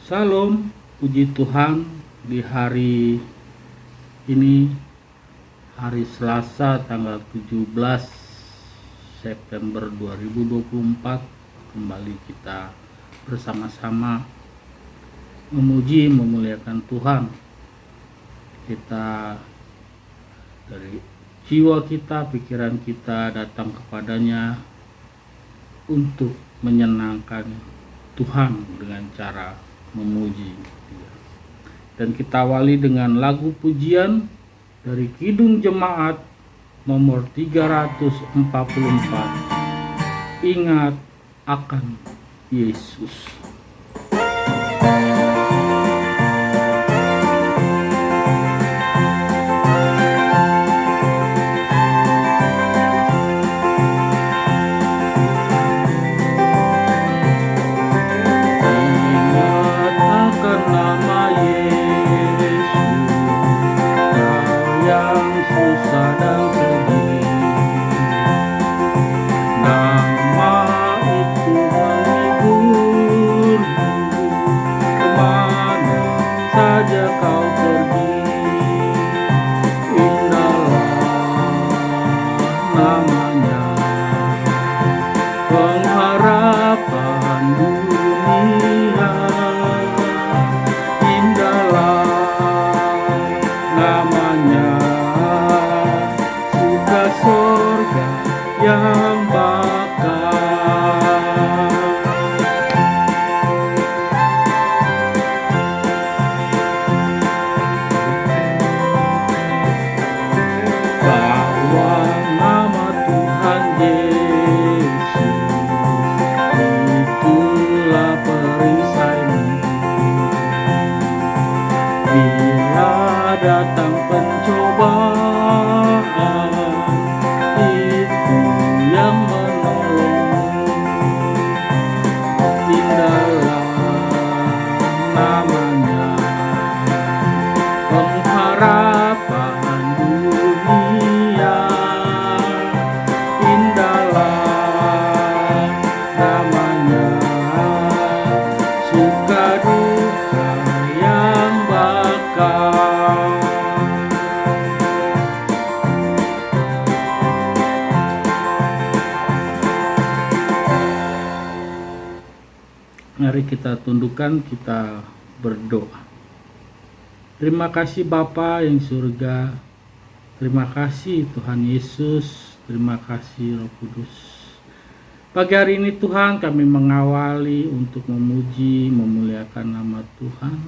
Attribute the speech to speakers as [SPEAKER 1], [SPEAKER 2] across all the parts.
[SPEAKER 1] Salam, puji Tuhan di hari ini, hari Selasa tanggal 17 September 2024. Kembali kita bersama-sama memuji, memuliakan Tuhan. Kita dari jiwa kita, pikiran kita datang kepadanya untuk menyenangkan Tuhan dengan cara memuji Dia. Dan kita awali dengan lagu pujian dari Kidung Jemaat nomor 344. Ingat akan Yesus. Datang pencobaan, itu yang menolongmu. Indahlah namanya, pengharapan dunia. Indahlah namanya, suka duka yang bakal. Mari kita tundukkan, kita berdoa. Terima kasih Bapa yang surga. Terima kasih Tuhan Yesus. Terima kasih Roh Kudus. Pagi hari ini Tuhan, kami mengawali untuk memuji, memuliakan nama Tuhan.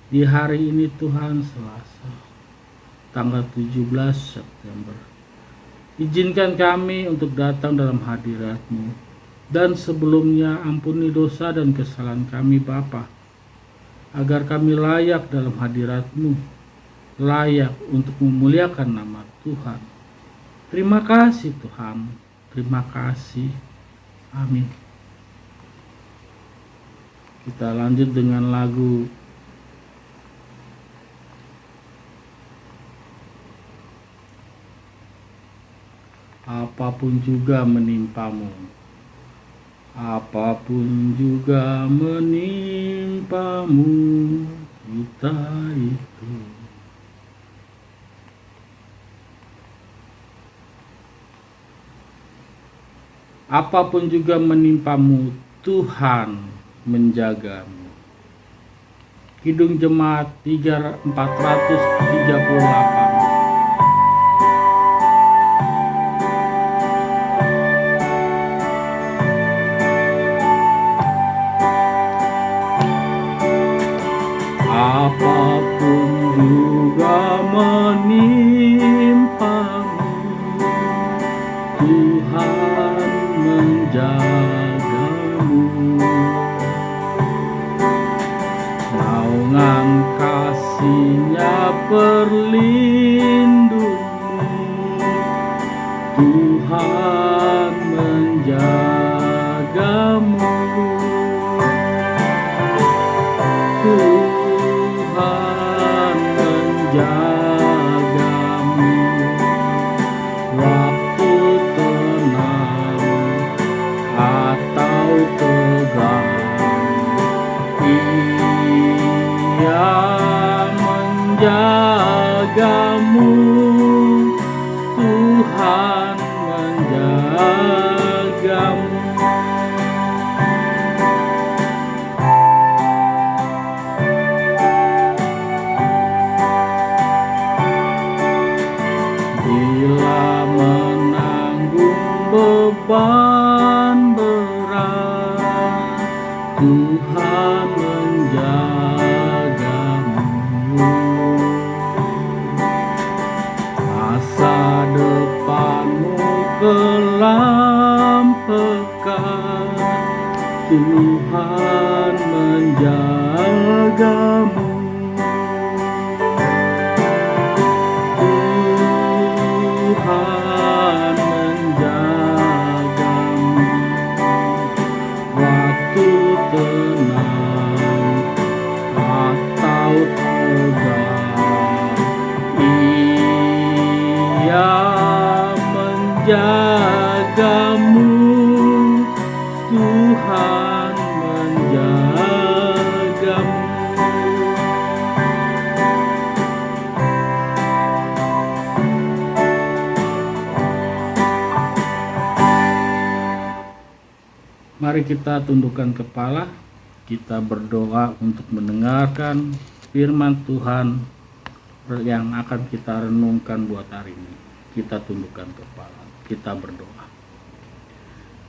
[SPEAKER 1] Di hari ini Tuhan, Selasa tanggal 17 September. Izinkan kami untuk datang dalam hadirat-Mu. Dan sebelumnya ampuni dosa dan kesalahan kami Bapa, agar kami layak dalam hadirat-Mu, layak untuk memuliakan nama Tuhan. Terima kasih Tuhan, terima kasih. Amin. Kita lanjut dengan lagu Apapun juga menimpamu. Apapun juga menimpamu, kita itu. Apapun juga menimpamu, Tuhan menjagamu. Kidung Jemaat 438. Apapun juga menimpamu, Tuhan menjagamu. Naungan kasih-Nya berlindungmu, Tuhan menjagamu. Tuhan menjagamu waktu tenang atau tegang. menjagamu, Tuhan menjagamu. Bila menanggung beban berat, Tuhan menjagamu. Masa depanmu kelam pekat, Tuhan menjagamu. Tuhan menjagamu. Waktu tenang atau tegang, Ia menjagamu. Tuhan menjagamu. Mari kita tundukkan kepala, kita berdoa untuk mendengarkan firman Tuhan yang akan kita renungkan buat hari ini. Kita tundukkan kepala, kita berdoa.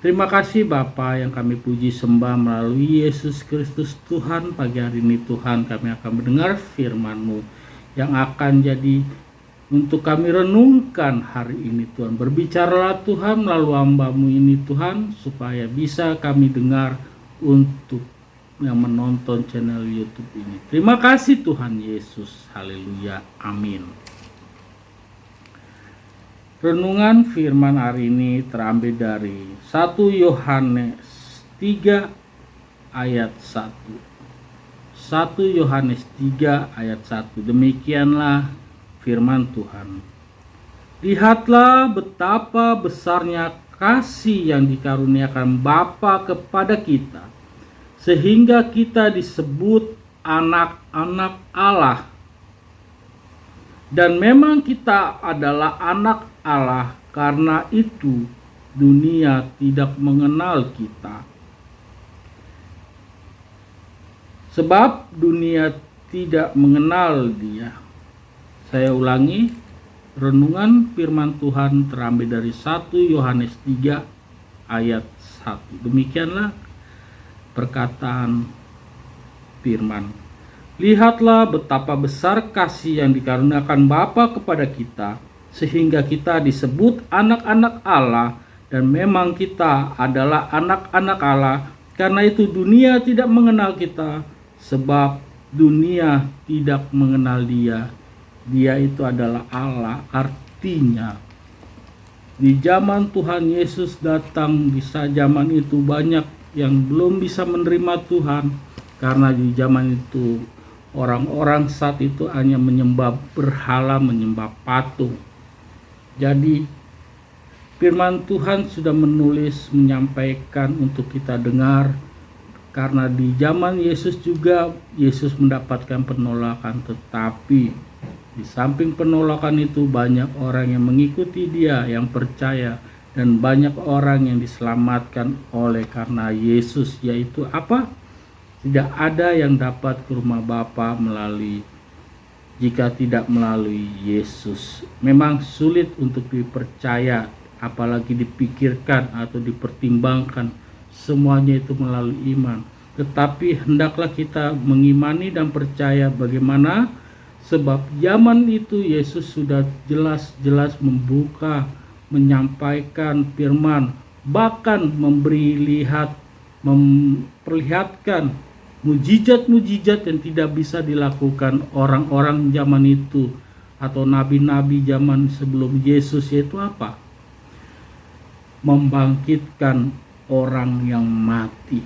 [SPEAKER 1] Terima kasih Bapa yang kami puji sembah melalui Yesus Kristus Tuhan. Pagi hari ini Tuhan, kami akan mendengar firman-Mu yang akan jadi untuk kami renungkan hari ini Tuhan. Berbicaralah Tuhan melalui hamba-Mu ini Tuhan, supaya bisa kami dengar untuk yang menonton channel YouTube ini. Terima kasih Tuhan Yesus. Haleluya. Amin. Renungan firman hari ini terambil dari 1 Yohanes 3 ayat 1. 1 Yohanes 3 ayat 1. Demikianlah firman Tuhan. Lihatlah betapa besarnya kasih yang dikaruniakan Bapa kepada kita, sehingga kita disebut anak-anak Allah. Dan memang kita adalah anak Allah, karena itu dunia tidak mengenal kita. Sebab dunia tidak mengenal Dia. Saya ulangi, renungan firman Tuhan terambil dari 1 Yohanes 3 ayat 1. Demikianlah perkataan firman. Lihatlah betapa besar kasih yang dikaruniakan Bapa kepada kita, sehingga kita disebut anak-anak Allah, dan memang kita adalah anak-anak Allah. Karena itu dunia tidak mengenal kita, sebab dunia tidak mengenal Dia. Dia itu adalah Allah. Artinya di zaman Tuhan Yesus datang, di zaman itu banyak yang belum bisa menerima Tuhan, karena di zaman itu orang-orang saat itu hanya menyembah berhala, menyembah patung. Jadi firman Tuhan sudah menulis, menyampaikan untuk kita dengar, karena di zaman Yesus juga Yesus mendapatkan penolakan, tetapi di samping penolakan itu banyak orang yang mengikuti Dia, yang percaya, dan banyak orang yang diselamatkan oleh karena Yesus. Yaitu apa? Tidak ada yang dapat ke rumah Bapa jika tidak melalui Yesus. Memang sulit untuk dipercaya, apalagi dipikirkan atau dipertimbangkan. Semuanya itu melalui iman. Tetapi hendaklah kita mengimani dan percaya. Bagaimana? Sebab zaman itu Yesus sudah jelas-jelas membuka, menyampaikan firman, bahkan memperlihatkan mujizat-mujizat yang tidak bisa dilakukan orang-orang zaman itu atau nabi-nabi zaman sebelum Yesus. Yaitu apa? Membangkitkan orang yang mati.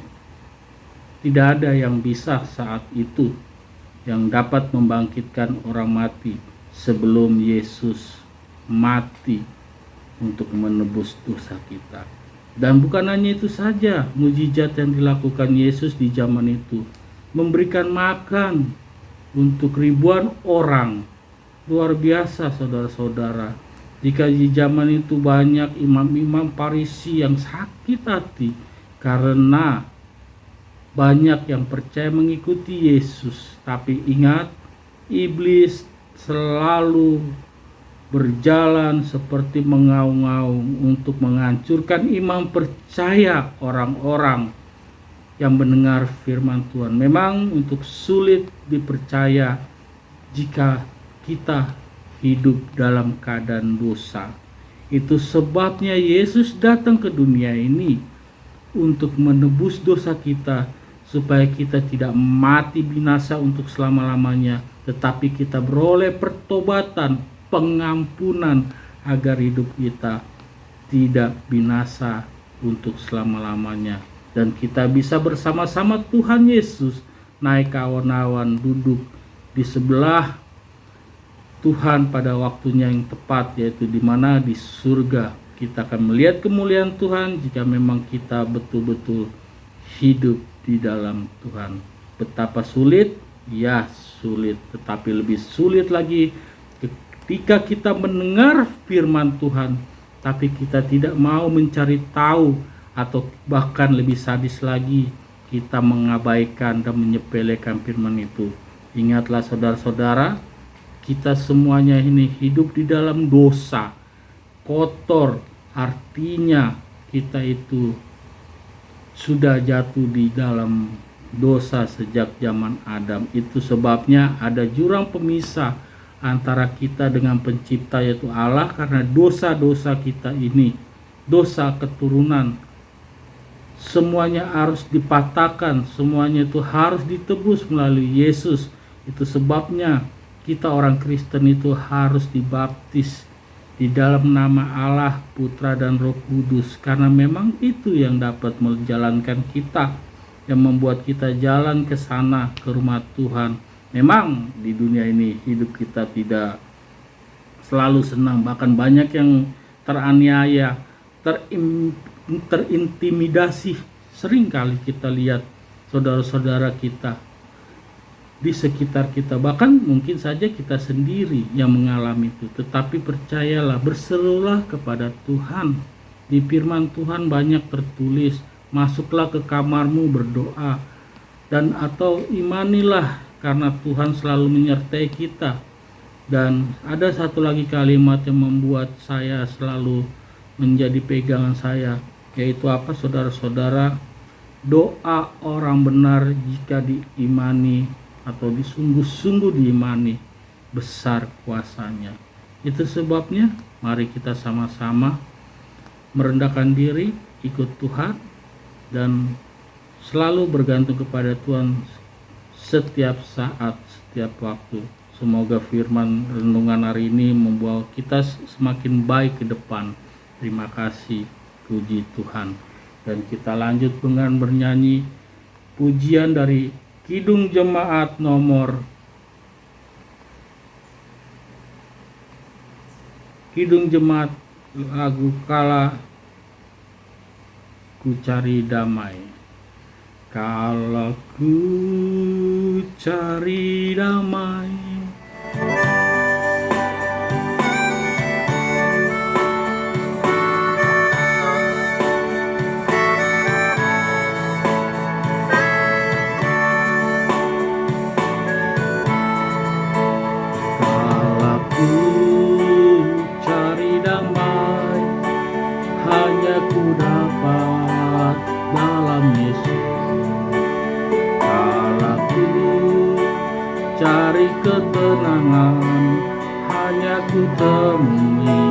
[SPEAKER 1] Tidak ada yang bisa saat itu yang dapat membangkitkan orang mati sebelum Yesus mati untuk menebus dosa kita. Dan bukan hanya itu saja, mujizat yang dilakukan Yesus di zaman itu, memberikan makan untuk ribuan orang. Luar biasa saudara-saudara. Jika di zaman itu banyak imam-imam Farisi yang sakit hati karena banyak yang percaya mengikuti Yesus. Tapi ingat, iblis selalu berjalan seperti mengaung-ngaung untuk menghancurkan iman percaya orang-orang yang mendengar firman Tuhan. Memang untuk sulit dipercaya jika kita hidup dalam keadaan dosa. Itu sebabnya Yesus datang ke dunia ini untuk menebus dosa kita, supaya kita tidak mati binasa untuk selama-lamanya, tetapi kita beroleh pertobatan, pengampunan, agar hidup kita tidak binasa untuk selama-lamanya. Dan kita bisa bersama-sama Tuhan Yesus naik ke awan-awan, duduk di sebelah Tuhan pada waktunya yang tepat, yaitu di mana di surga. Kita akan melihat kemuliaan Tuhan jika memang kita betul-betul hidup di dalam Tuhan. Betapa sulit? Ya sulit, tetapi lebih sulit lagi ketika kita mendengar firman Tuhan, tapi kita tidak mau mencari tahu, atau bahkan lebih sadis lagi, kita mengabaikan dan menyepelekan firman itu. Ingatlah saudara-saudara, kita semuanya ini hidup di dalam dosa, kotor, artinya kita itu sudah jatuh di dalam dosa sejak zaman Adam. Itu sebabnya ada jurang pemisah antara kita dengan pencipta, yaitu Allah, karena dosa-dosa kita ini, dosa keturunan, semuanya harus dipatahkan, semuanya itu harus ditebus melalui Yesus. Itu sebabnya kita orang Kristen itu harus dibaptis di dalam nama Allah, Putra dan Roh Kudus, karena memang itu yang dapat menjalankan kita, yang membuat kita jalan ke sana, ke rumah Tuhan. Memang di dunia ini hidup kita tidak selalu senang, bahkan banyak yang teraniaya, terintimidasi. Sering kali kita lihat saudara-saudara kita di sekitar kita, bahkan mungkin saja kita sendiri yang mengalami itu. Tetapi percayalah, berserulah kepada Tuhan. Di firman Tuhan banyak tertulis, masuklah ke kamarmu berdoa, dan atau imanilah, karena Tuhan selalu menyertai kita. Dan ada satu lagi kalimat yang membuat saya selalu menjadi pegangan saya, yaitu apa saudara-saudara? Doa orang benar jika diimani atau disungguh-sungguh diimani, besar kuasanya. Itu sebabnya mari kita sama-sama merendahkan diri, ikut Tuhan, dan selalu bergantung kepada Tuhan setiap saat, setiap waktu. Semoga firman renungan hari ini membawa kita semakin baik ke depan. Terima kasih, puji Tuhan. Dan kita lanjut dengan bernyanyi pujian dari Kidung Jemaat nomor Kidung Jemaat, lagu Kala Ku Cari Damai. Kala ku cari damai, hanya ku dapat dalam Yesus. Kalau ku cari ketenangan, hanya ku temui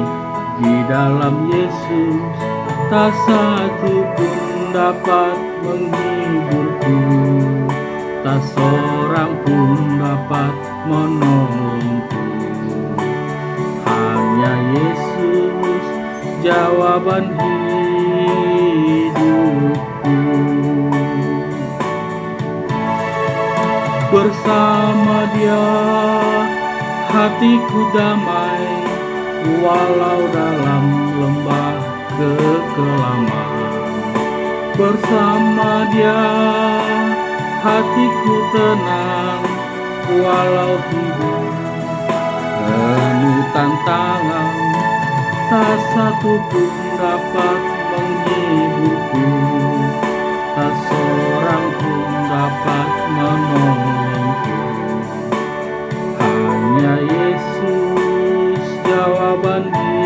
[SPEAKER 1] di dalam Yesus. Tak satu pun dapat menghiburku, tak seorang pun dapat menolongku. Hanya Yesus jawaban hidupku. Bersama Dia hatiku damai, walau dalam lembah kekelaman. Bersama Dia hatiku tenang, walau hidup penuh tantangan, tak satu pun dapat menghiburku, tak seorang pun dapat menolongku. Hanya Yesus jawaban hidupku.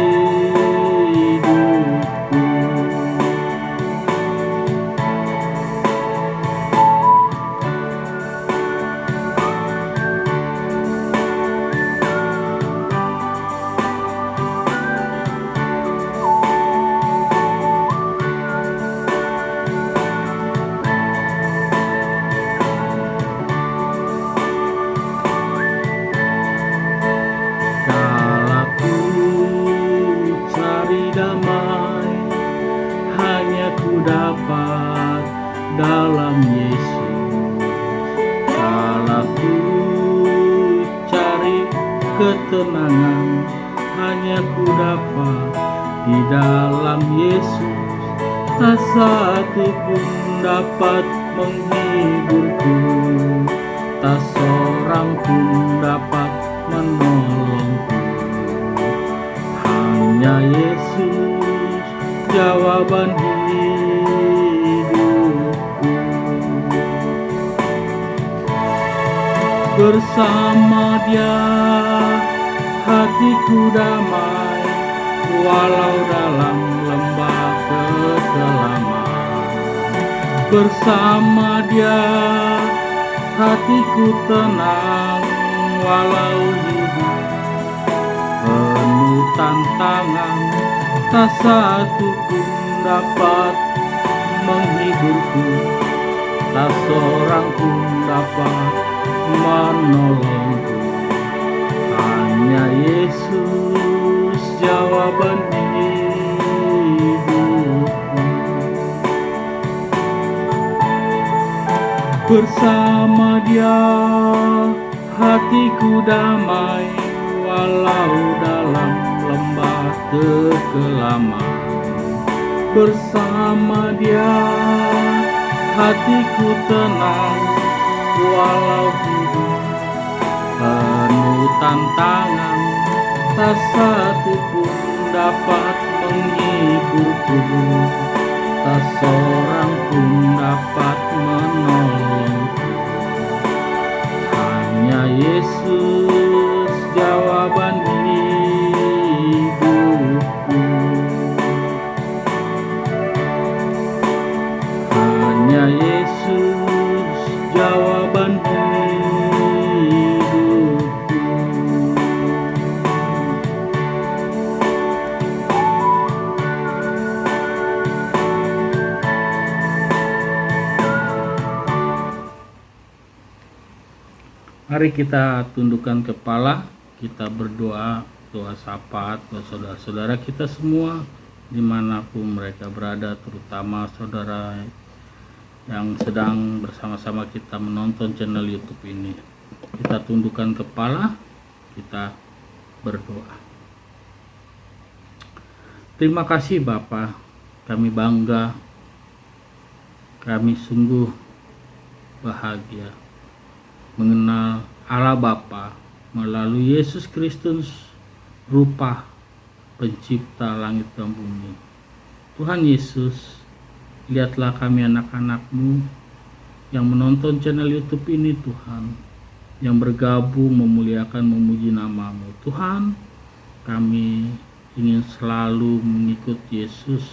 [SPEAKER 1] Kala ku cari damai, hanya ku dapat dalam Yesus. Kala ku cari ketenangan, hanya ku dapat di dalam Yesus. Tak satu pun dapat menghiburku, tak seorang pun dapat menolongku. Hanya Yesus jawaban hidupku. Bersama Dia hatiku damai, walau dalam lembah kekelaman. Bersama Dia hatiku tenang, walau hidup penuh tantangan, tak satu pun dapat menghiburku, tak seorang pun dapat menolongku. Hanya Yesus jawaban hidupku. Bersama Dia hatiku damai, walau dalam lembah kekelaman. Bersama Dia hatiku tenang, walau hidup penuh tantangan, tak satu pun dapat menghiburku, tak seorang pun dapat menolongku. Hanya Yesus jawaban hidupku. Hanya Yesus jawaban hidupku. Mari kita tundukkan kepala, kita berdoa, doa syafaat buat saudara-saudara kita semua dimanapun mereka berada, terutama saudara yang sedang bersama-sama kita menonton channel YouTube ini. Kita tundukkan kepala, kita berdoa. Terima kasih Bapa, kami bangga, kami sungguh bahagia mengenal Allah Bapa melalui Yesus Kristus, rupa pencipta langit dan bumi. Tuhan Yesus, lihatlah kami anak-anak-Mu yang menonton channel YouTube ini Tuhan, yang bergabung memuliakan memuji nama-Mu. Tuhan, kami ingin selalu mengikut Yesus,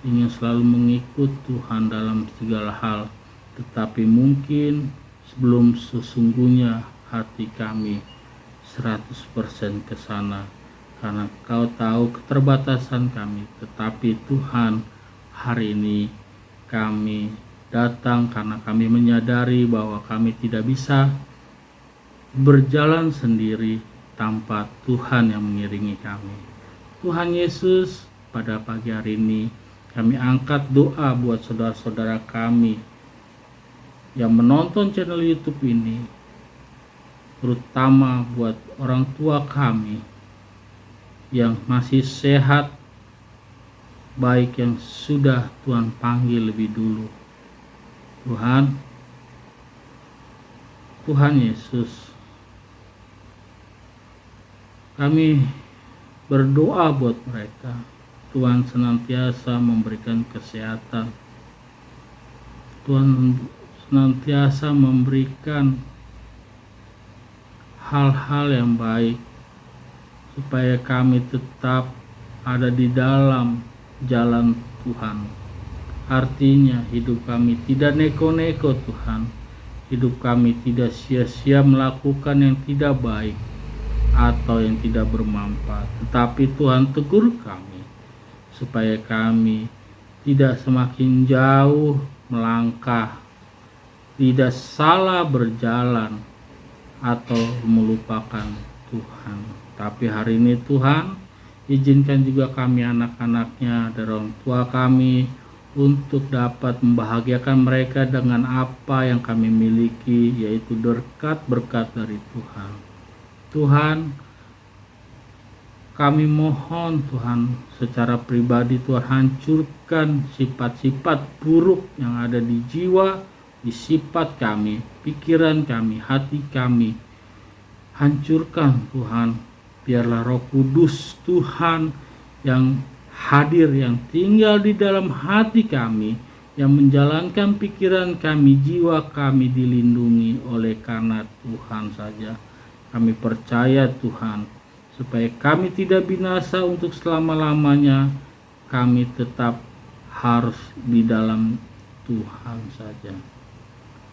[SPEAKER 1] ingin selalu mengikut Tuhan dalam segala hal, tetapi mungkin sebelum sesungguhnya hati kami 100% ke sana, karena Kau tahu keterbatasan kami. Tetapi Tuhan, hari ini kami datang karena kami menyadari bahwa kami tidak bisa berjalan sendiri tanpa Tuhan yang mengiringi kami. Tuhan Yesus, pada pagi hari ini kami angkat doa buat saudara-saudara kami yang menonton channel YouTube ini, terutama buat orang tua kami yang masih sehat, baik yang sudah Tuhan panggil lebih dulu. Tuhan Yesus, Kami berdoa buat mereka. Tuhan senantiasa memberikan kesehatan. Tuhan senantiasa memberikan hal-hal yang baik supaya kami tetap ada di dalam jalan Tuhan. Artinya hidup kami tidak neko-neko Tuhan. Hidup kami tidak sia-sia melakukan yang tidak baik atau yang tidak bermanfaat. Tetapi Tuhan tegur kami supaya kami tidak semakin jauh melangkah, tidak salah berjalan atau melupakan Tuhan. Tapi hari ini Tuhan, izinkan juga kami anak-anaknya dan orang tua kami untuk dapat membahagiakan mereka dengan apa yang kami miliki, yaitu berkat-berkat dari Tuhan. Tuhan, kami mohon Tuhan secara pribadi Tuhan hancurkan sifat-sifat buruk yang ada di jiwa, di sifat kami, pikiran kami, hati kami. Hancurkan Tuhan, biarlah Roh Kudus Tuhan yang hadir, yang tinggal di dalam hati kami, yang menjalankan pikiran kami, jiwa kami dilindungi oleh karena Tuhan saja. Kami percaya Tuhan, supaya kami tidak binasa untuk selama-lamanya, kami tetap harus di dalam Tuhan saja.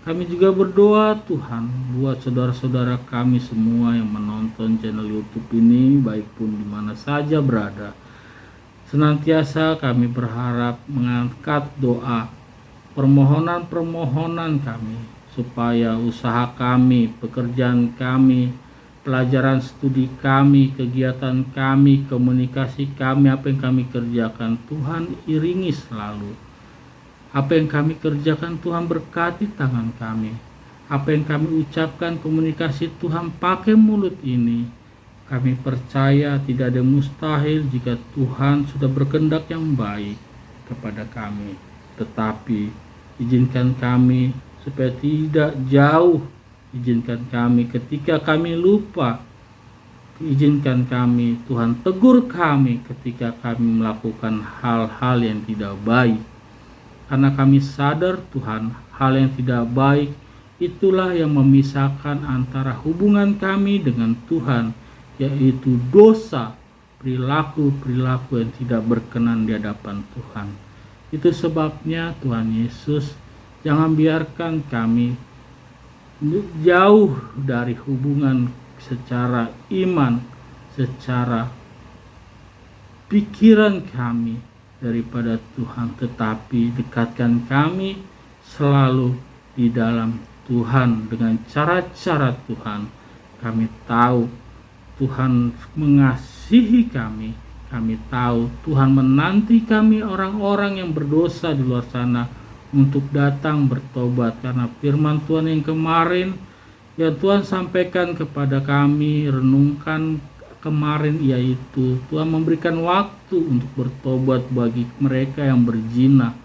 [SPEAKER 1] Kami juga berdoa Tuhan buat saudara-saudara kami semua yang menonton channel YouTube ini, baik pun di mana saja berada. Senantiasa kami berharap mengangkat doa, permohonan-permohonan kami, supaya usaha kami, pekerjaan kami, pelajaran studi kami, kegiatan kami, komunikasi kami, apa yang kami kerjakan, Tuhan iringi selalu. Apa yang kami kerjakan, Tuhan berkati tangan kami. Apa yang kami ucapkan, komunikasi, Tuhan pakai mulut ini. Kami percaya tidak ada mustahil jika Tuhan sudah berkehendak yang baik kepada kami. Tetapi izinkan kami supaya tidak jauh. Izinkan kami ketika kami lupa. Izinkan kami, Tuhan tegur kami ketika kami melakukan hal-hal yang tidak baik. Karena kami sadar Tuhan, hal yang tidak baik itulah yang memisahkan antara hubungan kami dengan Tuhan, yaitu dosa, perilaku-perilaku yang tidak berkenan di hadapan Tuhan. Itu sebabnya Tuhan Yesus, jangan biarkan kami jauh dari hubungan secara iman, secara pikiran kami daripada Tuhan, tetapi dekatkan kami selalu di dalam Tuhan dengan cara-cara Tuhan. Kami tahu Tuhan mengasihi kami. Kami tahu Tuhan menanti kami orang-orang yang berdosa di luar sana untuk datang bertobat, karena firman Tuhan yang kemarin yang Tuhan sampaikan kepada kami, renungkan kemarin, yaitu Tuhan memberikan waktu untuk bertobat bagi mereka yang berzina.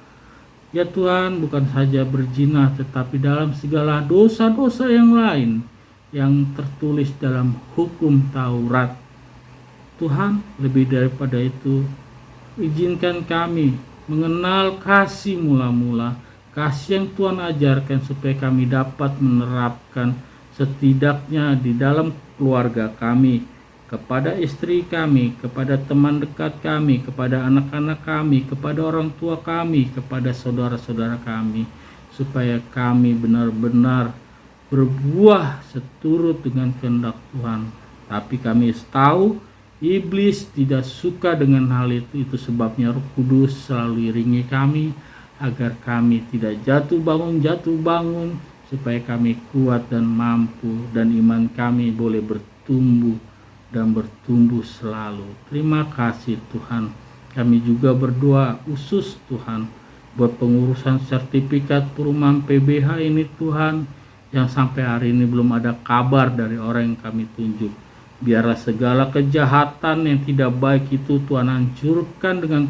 [SPEAKER 1] Ya Tuhan, bukan saja berzina, tetapi dalam segala dosa-dosa yang lain yang tertulis dalam hukum Taurat. Tuhan, lebih daripada itu, izinkan kami mengenal kasih mula-mula, kasih yang Tuhan ajarkan supaya kami dapat menerapkan setidaknya di dalam keluarga kami, kepada istri kami, kepada teman dekat kami, kepada anak-anak kami, kepada orang tua kami, kepada saudara-saudara kami, supaya kami benar-benar berbuah seturut dengan kehendak Tuhan. Tapi kami tahu iblis tidak suka dengan hal itu sebabnya Roh Kudus selalu iringi kami agar kami tidak jatuh bangun, supaya kami kuat dan mampu, dan iman kami boleh bertumbuh dan bertumbuh selalu. Terima kasih Tuhan. Kami juga berdoa khusus Tuhan buat pengurusan sertifikat perumahan PBH ini Tuhan, yang sampai hari ini belum ada kabar dari orang yang kami tunjuk. Biarlah segala kejahatan yang tidak baik itu Tuhan hancurkan dengan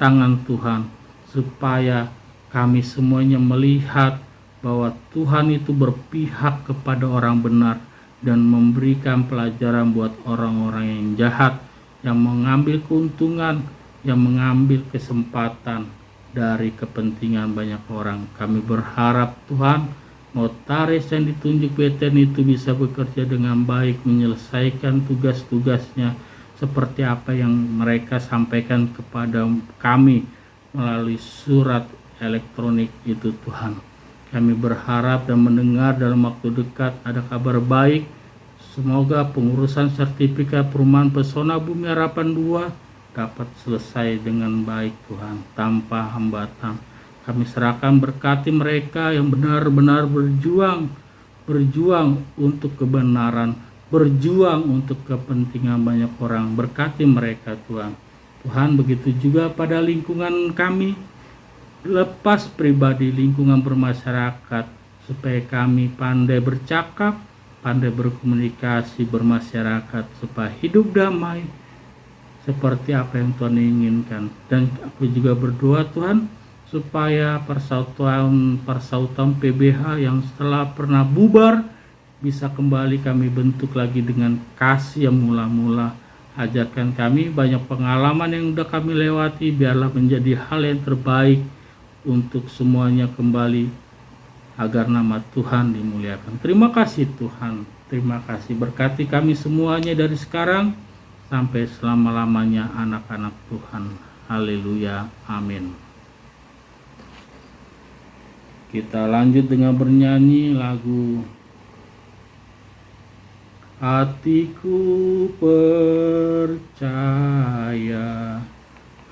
[SPEAKER 1] tangan Tuhan, supaya kami semuanya melihat bahwa Tuhan itu berpihak kepada orang benar dan memberikan pelajaran buat orang-orang yang jahat, yang mengambil keuntungan, yang mengambil kesempatan dari kepentingan banyak orang. Kami berharap Tuhan, notaris yang ditunjuk BTN itu bisa bekerja dengan baik, menyelesaikan tugas-tugasnya seperti apa yang mereka sampaikan kepada kami melalui surat elektronik itu Tuhan. Kami berharap dan mendengar dalam waktu dekat ada kabar baik. Semoga pengurusan sertifikat perumahan Pesona Bumi Harapan 2 dapat selesai dengan baik Tuhan, tanpa hambatan. Kami serahkan, berkati mereka yang benar-benar berjuang untuk kebenaran, berjuang untuk kepentingan banyak orang. Berkati mereka Tuhan. Tuhan, begitu juga pada lingkungan kami, lepas pribadi, lingkungan bermasyarakat, supaya kami pandai bercakap, pandai berkomunikasi bermasyarakat, supaya hidup damai seperti apa yang Tuhan inginkan. Dan aku juga berdoa Tuhan, supaya persautan PBH yang setelah pernah bubar bisa kembali kami bentuk lagi dengan kasih yang mula-mula. Ajarkan kami banyak pengalaman yang sudah kami lewati, biarlah menjadi hal yang terbaik untuk semuanya kembali, agar nama Tuhan dimuliakan. Terima kasih Tuhan, terima kasih. Berkati kami semuanya dari sekarang sampai selama-lamanya anak-anak Tuhan. Haleluya, amin. Kita lanjut dengan bernyanyi lagu Hatiku percaya,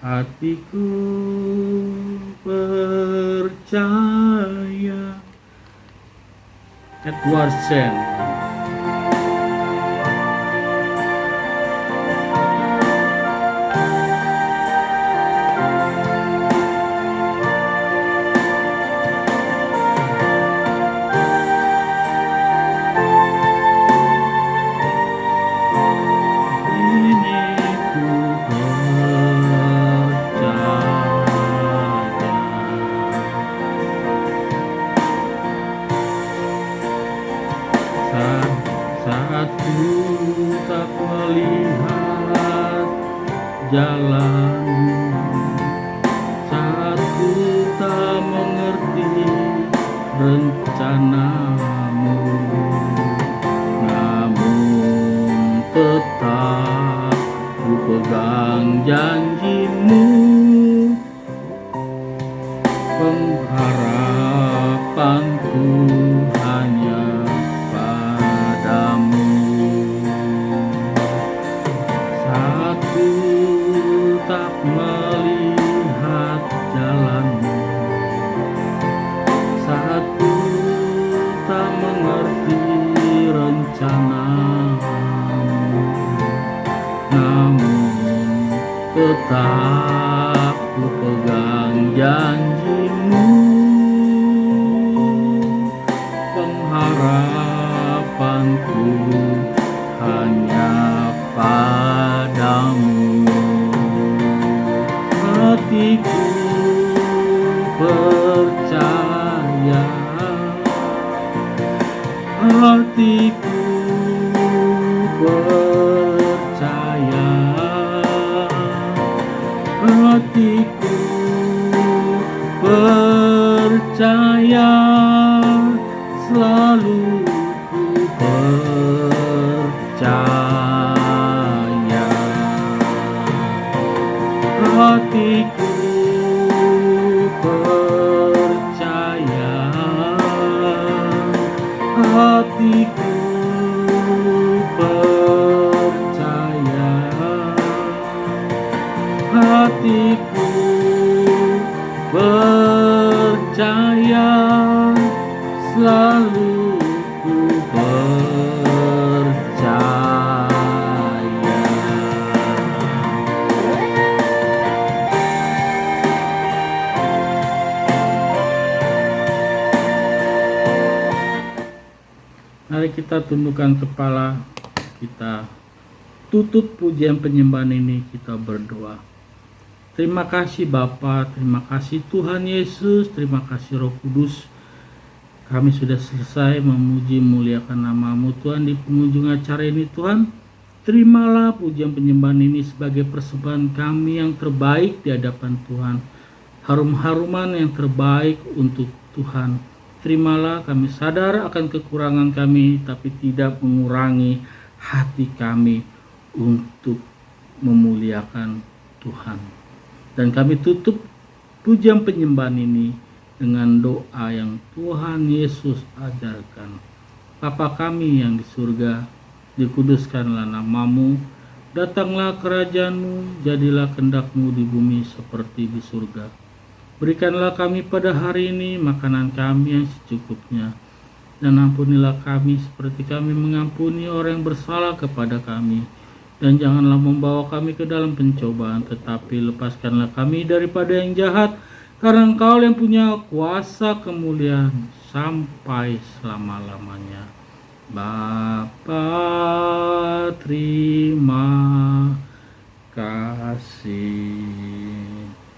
[SPEAKER 1] hatiku percaya. Edward Sen. Saat ku tak melihat jalan, saat ku tak mengerti rencanamu, namun tetap ku pegang janjimu. Pengharapanku hanya padamu. Saat ku tak melihat jalanmu, saat ku tak mengerti rencanamu, namun tetap ku pegang janjimu. Pengharapanku hanya padamu. Hatiku percaya, hatiku percaya, hatiku percaya, selalu ku percaya. Hatiku percaya, hatiku percaya, hatiku percaya, selalu ku percaya. Mari kita tundukkan kepala, kita tutup pujian penyembahan ini, kita berdoa. Terima kasih Bapa, terima kasih Tuhan Yesus, terima kasih Roh Kudus. Kami sudah selesai memuji muliakan nama-Mu Tuhan di penghujung acara ini Tuhan. Terimalah pujian penyembahan ini sebagai persembahan kami yang terbaik di hadapan Tuhan. Harum-haruman yang terbaik untuk Tuhan. Terimalah, kami sadar akan kekurangan kami, tapi tidak mengurangi hati kami untuk memuliakan Tuhan. Dan kami tutup pujian penyembahan ini dengan doa yang Tuhan Yesus ajarkan. Bapa kami yang di surga, dikuduskanlah nama-Mu, datanglah kerajaan-Mu, jadilah kehendak-Mu di bumi seperti di surga. Berikanlah kami pada hari ini makanan kami yang secukupnya, dan ampunilah kami seperti kami mengampuni orang yang bersalah kepada kami. Dan janganlah membawa kami ke dalam pencobaan, tetapi lepaskanlah kami daripada yang jahat, karena Engkau yang punya kuasa kemuliaan sampai selama-lamanya. Bapa, terima kasih.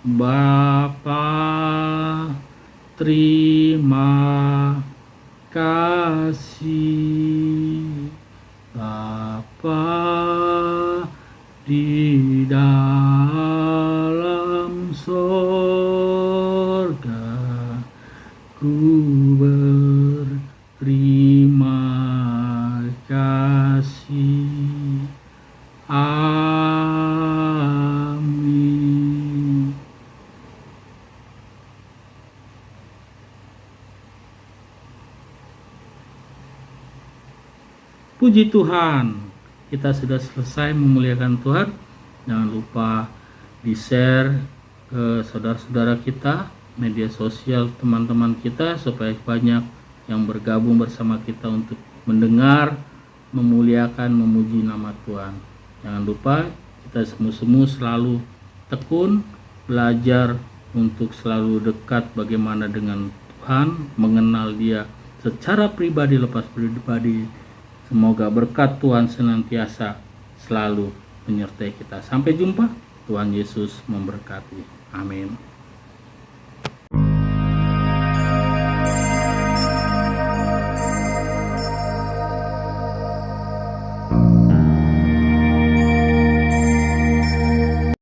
[SPEAKER 1] Bapa, terima kasih. Bapa di dalam sorga, ku berterima kasih. Amin. Puji Tuhan, kita sudah selesai memuliakan Tuhan. Jangan lupa di-share ke saudara-saudara kita, media sosial teman-teman kita, supaya banyak yang bergabung bersama kita untuk mendengar, memuliakan, memuji nama Tuhan. Jangan lupa kita semua selalu tekun belajar untuk selalu dekat bagaimana dengan Tuhan, mengenal Dia secara pribadi lepas pribadi. Semoga berkat Tuhan senantiasa selalu menyertai kita. Sampai jumpa. Tuhan Yesus memberkati. Amin.